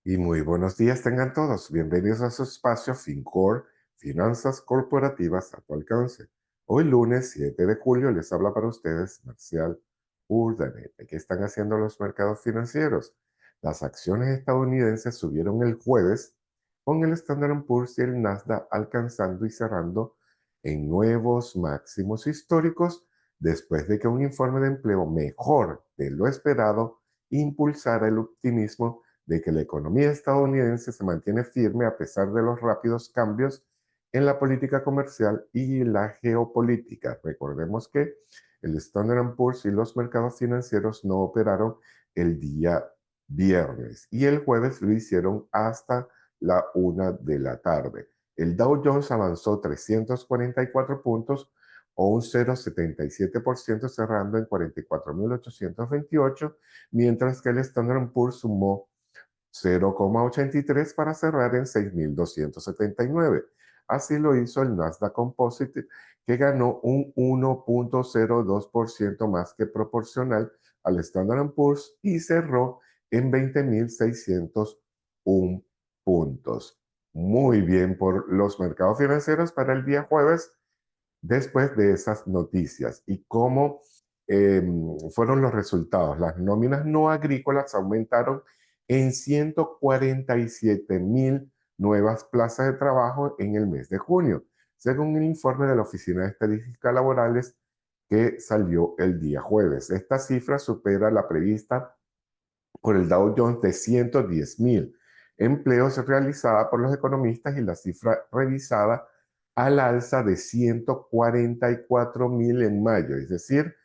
Y muy buenos días tengan todos. Bienvenidos a su espacio FinCore, Finanzas Corporativas a tu alcance. Hoy lunes 7 de julio les habla para ustedes Marcial Urdaneta. ¿Qué están haciendo los mercados financieros? Las acciones estadounidenses subieron el jueves con el Standard Poor's y el Nasdaq alcanzando y cerrando en nuevos máximos históricos después de que un informe de empleo mejor de lo esperado impulsara el optimismo de que la economía estadounidense se mantiene firme a pesar de los rápidos cambios en la política comercial y la geopolítica. Recordemos que el Standard Poor's y los mercados financieros no operaron el día viernes y el jueves lo hicieron hasta la 1 de la tarde. El Dow Jones avanzó 344 puntos o un 0,77% cerrando en 44.828, mientras que el Standard Poor's sumó 0,83 para cerrar en 6.279. Así lo hizo el Nasdaq Composite, que ganó un 1,02% más que proporcional al Standard Poor's y cerró en 20.601 puntos. Muy bien por los mercados financieros para el día jueves después de esas noticias. ¿Y cómo fueron los resultados? Las nóminas no agrícolas aumentaron en 147.000 nuevas plazas de trabajo en el mes de junio, según el informe de la Oficina de Estadísticas Laborales que salió el día jueves. Esta cifra supera la prevista por el Dow Jones de 110.000 empleos realizada por los economistas y la cifra revisada al alza de 144.000 en mayo. Es decir,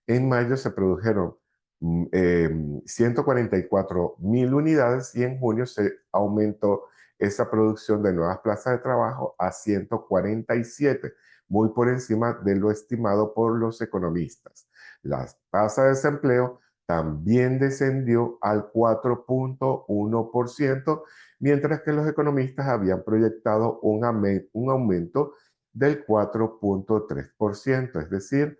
en mayo se produjeron 144.000 unidades y en junio se aumentó esa producción de nuevas plazas de trabajo a 147, muy por encima de lo estimado por los economistas. La tasa de desempleo también descendió al 4,1%, mientras que los economistas habían proyectado un aumento del 4,3%, es decir,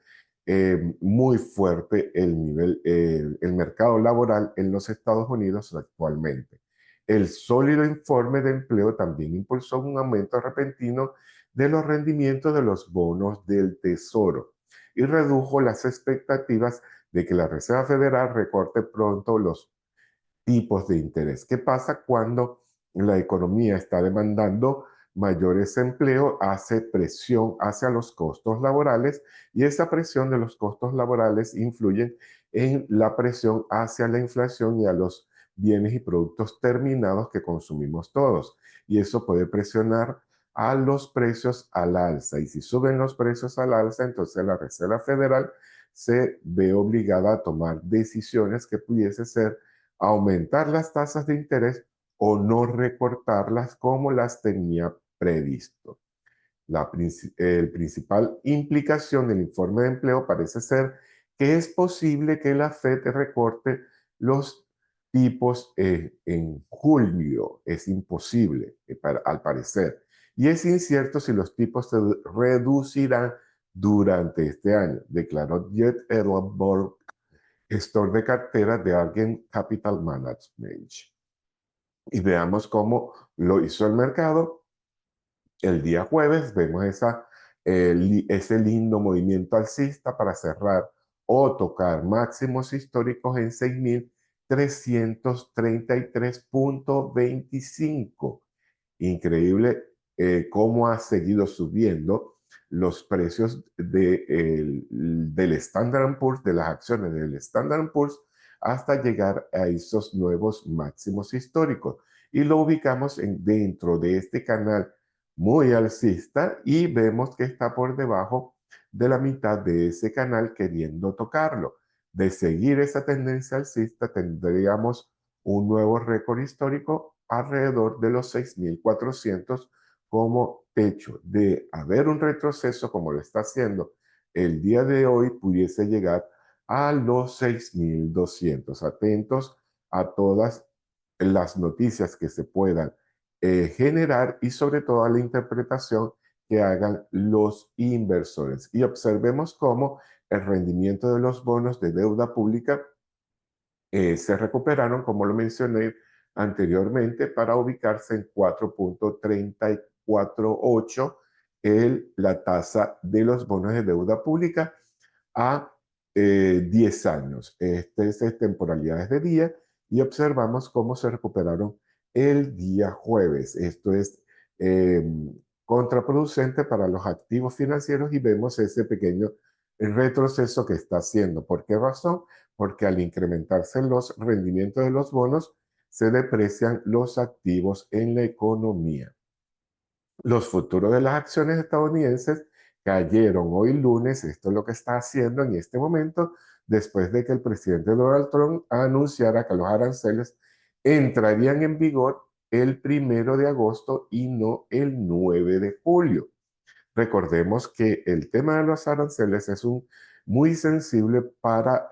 muy fuerte el nivel, el mercado laboral en los Estados Unidos actualmente. El sólido informe de empleo también impulsó un aumento repentino de los rendimientos de los bonos del Tesoro y redujo las expectativas de que la Reserva Federal recorte pronto los tipos de interés. ¿Qué pasa cuando la economía está demandando mayores empleos? Hace presión hacia los costos laborales y esa presión de los costos laborales influye en la presión hacia la inflación y a los bienes y productos terminados que consumimos todos. Y eso puede presionar a los precios al alza. Y si suben los precios al alza, entonces la Reserva Federal se ve obligada a tomar decisiones que pudiese ser aumentar las tasas de interés o no recortarlas como las tenía previsto. El principal implicación del informe de empleo parece ser que es posible que la Fed recorte los tipos en julio. Es imposible, al parecer. Y es incierto si los tipos se reducirán durante este año, declaró Jed Edelborg, gestor de cartera de Argent Capital Management. Y veamos cómo lo hizo el mercado. El día jueves vemos ese lindo movimiento alcista para cerrar o tocar máximos históricos en 6.333,25. Increíble cómo ha seguido subiendo los precios del Standard Poor's, de las acciones del Standard Poor's, hasta llegar a esos nuevos máximos históricos. Y lo ubicamos dentro de este canal muy alcista y vemos que está por debajo de la mitad de ese canal queriendo tocarlo. De seguir esa tendencia alcista, tendríamos un nuevo récord histórico alrededor de los 6.400 como techo. De haber un retroceso como lo está haciendo el día de hoy, pudiese llegar a los 6.200. Atentos a todas las noticias que se puedan generar y sobre todo a la interpretación que hagan los inversores. Y observemos cómo el rendimiento de los bonos de deuda pública se recuperaron, como lo mencioné, anteriormente para ubicarse en 4,348 la tasa de los bonos de deuda pública a 10 años. Este es temporalidades de día y observamos cómo se recuperaron el día jueves. Esto es eh, contraproducente para los activos financieros y vemos ese pequeño retroceso que está haciendo. ¿Por qué razón? Porque al incrementarse los rendimientos de los bonos, se deprecian los activos en la economía. Los futuros de las acciones estadounidenses cayeron hoy lunes. Esto es lo que está haciendo en este momento, después de que el presidente Donald Trump anunciara que los aranceles entrarían en vigor el 1 de agosto y no el 9 de julio. Recordemos que el tema de los aranceles es muy sensible para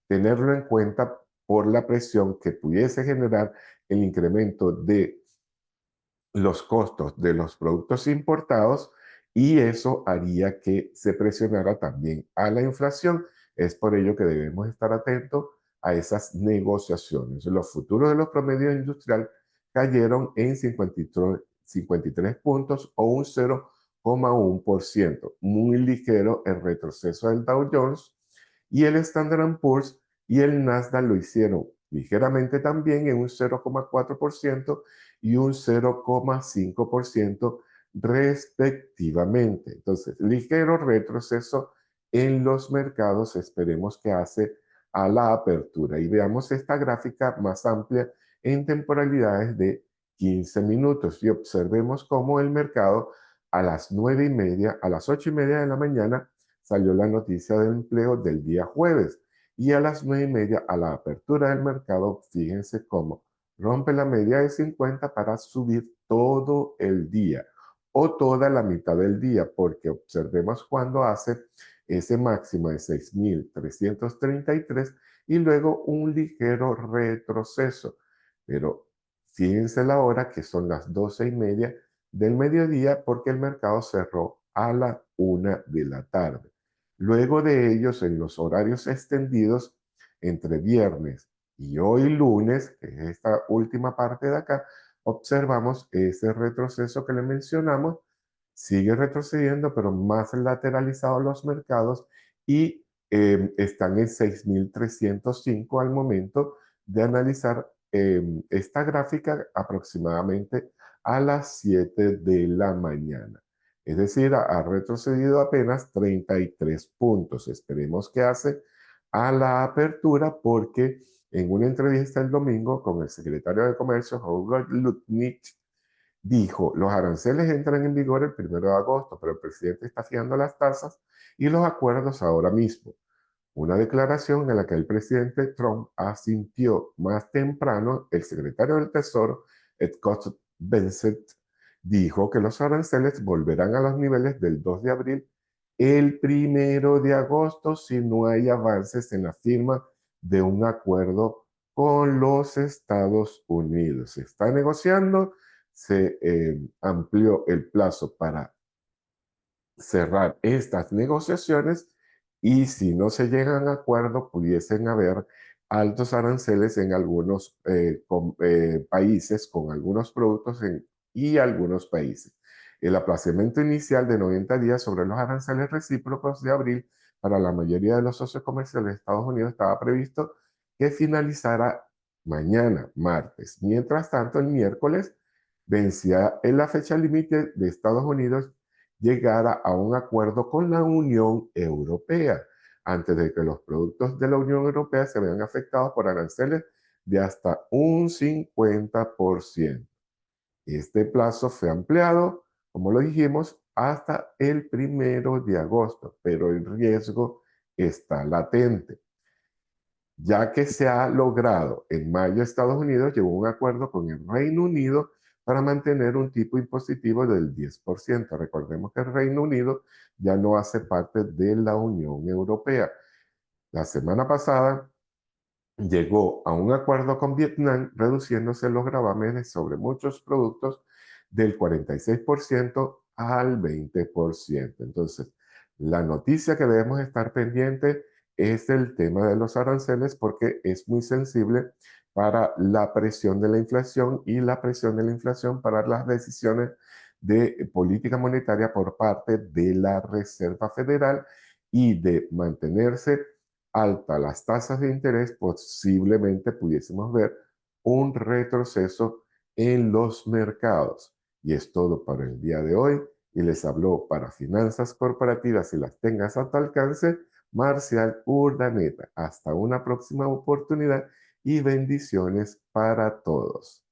tenerlo en cuenta por la presión que pudiese generar el incremento de los costos de los productos importados, y eso haría que se presionara también a la inflación. Es por ello que debemos estar atentos a esas negociaciones. Los futuros de los promedios industrial cayeron en 53 puntos o un 0,1%, muy ligero el retroceso del Dow Jones, y el Standard Poor's y el Nasdaq lo hicieron ligeramente también en un 0,4% y un 0,5% respectivamente. Entonces, ligero retroceso en los mercados, esperemos que hace a la apertura. Y veamos esta gráfica más amplia en temporalidades de 15 minutos y observemos cómo el mercado a las 9:30, a las 8:30 de la mañana salió la noticia de empleo del día jueves, y a las 9:30 a la apertura del mercado, fíjense cómo rompe la media de 50 para subir todo el día o toda la mitad del día, porque observemos cuando hace ese máximo de 6,333 y luego un ligero retroceso. Pero fíjense la hora, que son las 12:30 del mediodía, porque el mercado cerró a la 1 de la tarde. Luego de ellos, en los horarios extendidos entre viernes y hoy lunes, que es esta última parte de acá, observamos ese retroceso que le mencionamos. Sigue retrocediendo, pero más lateralizados los mercados, y están en 6,305 al momento de analizar esta gráfica, aproximadamente a las 7 de la mañana. Es decir, ha retrocedido apenas 33 puntos. Esperemos que hace a la apertura, porque en una entrevista el domingo con el secretario de Comercio, Howard Lutnick, dijo: los aranceles entran en vigor el 1 de agosto, pero el presidente está fijando las tasas y los acuerdos ahora mismo. Una declaración en la que el presidente Trump asintió más temprano. El secretario del Tesoro, Scott Bessent, dijo que los aranceles volverán a los niveles del 2 de abril el 1 de agosto si no hay avances en la firma de un acuerdo con los Estados Unidos. Se está negociando, se amplió el plazo para cerrar estas negociaciones, y si no se llegan a acuerdo, pudiesen haber altos aranceles en algunos países, con algunos productos y algunos países. El aplazamiento inicial de 90 días sobre los aranceles recíprocos de abril para la mayoría de los socios comerciales de Estados Unidos estaba previsto que finalizara mañana, martes. Mientras tanto, el miércoles vencía en la fecha límite de Estados Unidos llegara a un acuerdo con la Unión Europea, antes de que los productos de la Unión Europea se vean afectados por aranceles de hasta un 50%. Este plazo fue ampliado, como lo dijimos, hasta el 1 de agosto, pero el riesgo está latente, ya que se ha logrado en mayo. Estados Unidos llegó a un acuerdo con el Reino Unido para mantener un tipo impositivo del 10%. Recordemos que el Reino Unido ya no hace parte de la Unión Europea. La semana pasada llegó a un acuerdo con Vietnam, reduciéndose los gravámenes sobre muchos productos del 46% al 20%. Entonces, la noticia que debemos estar pendiente es el tema de los aranceles, porque es muy sensible para la presión de la inflación y la presión de la inflación para las decisiones de política monetaria por parte de la Reserva Federal y de mantenerse altas las tasas de interés, posiblemente pudiésemos ver un retroceso en los mercados. Y es todo para el día de hoy. Y les habló para finanzas corporativas y las tengas a tu alcance, Marcial Urdaneta. Hasta una próxima oportunidad y bendiciones para todos.